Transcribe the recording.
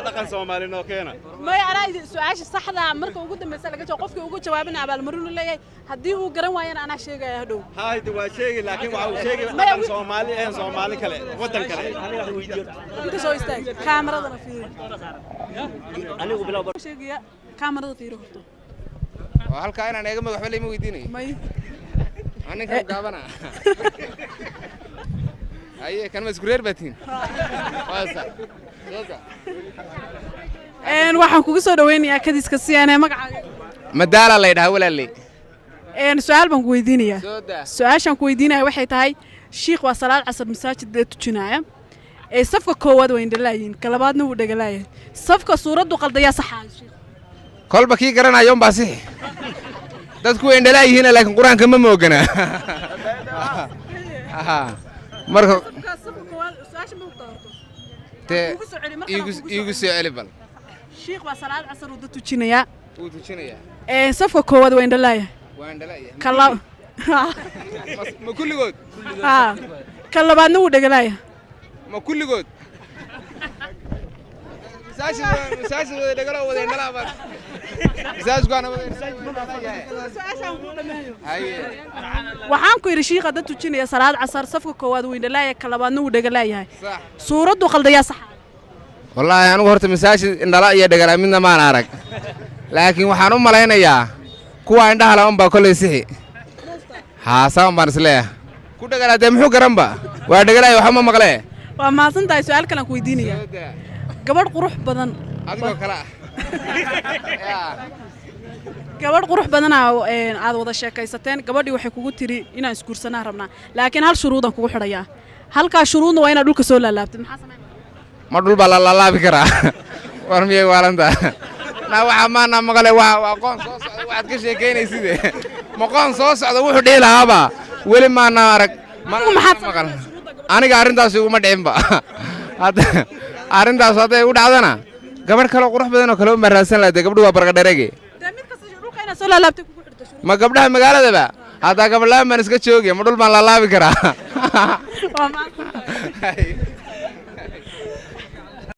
dhaqan Soomaali noo keena ما أنا سؤال صح ده مركو وجود مثلا لقيت قفك وجود جوابنا على المرور اللي هديه وقرن وين أنا شيء هدو هاي دوا شيء لكن وعو شيء dhaqan Soomaali kale wadan kale أنت شو يستاهل كاميرا ده فيه أنا وبلا شيء كاميرا فيه رحته وهل كائن أنا أجمع وحبلي مويديني ما أنا كم قابنا أيه كان مسكرير بتين إن واحد كويس وين يا كديس كسي أنا مقعد مدار الله يدهول اللي إن سؤال بنقويديني يا سؤال شان كويديني واحد هاي شيخ وصلاة عصر مساجد ده تجناية صفقة كواد وين دلاين كلاباتنا ودقلاية صفقة صورة قلدية صح كل بكي قرنا يوم باسي dadku way indhalaayihiin laakiin quraanka ma moogana marka igu soo celi bal sheekh waa salaad casar uu tujinaya safka koowaad waa indhalaaya kala ma kulligood kalabaadna wuu dhagalaaya ma kulligood مساج دغلا ودا نلا با مساج كان waxaan ku yiri sheekha dad tujinaya salaad casar safka koowaad uu indhalaaya kalabaadna uu dhagalaaya suuradu qaldaya sax wallahi anigu horta مساج indhala iyo dhagala midna ma arag laakiin waxaan u maleynayaa kuwa indhaha la unba kulay sixi saan baan isleeyahay ku dhagalaade muxuu garanba waa dhagalaay waxa ma maqlee waa maasantahay su'aal kale ku weydiinaya gabadh qurux badan adigoo kala gabadh qurux badan aad wada sheekaysateen gabadhii waxay kugu tiri inaan isguursanaa rabnaa laakiin hal shuruudan kugu xidhaya halka shuruudna waa inaad dhulka soo laalaabtid maxaa sameeyay ma dhul baa la laalaabi karaa war miyay waalanta na waxa maana maqale waa qoon soo socda waxaad ka sheekeynaysid ma qoon soo socda wuxuu dheelaaba weli maana arag ma maqal aniga arintaas uma dhicinba arintaas haday u dhacdana gabadh kale qurux badan oo kale u maraasan lahayd gabadhu waa barqa dhereege ma gabdhaha magaaladaba hadaa gabadh la man iska joogay ma dhul baan la laabi karaa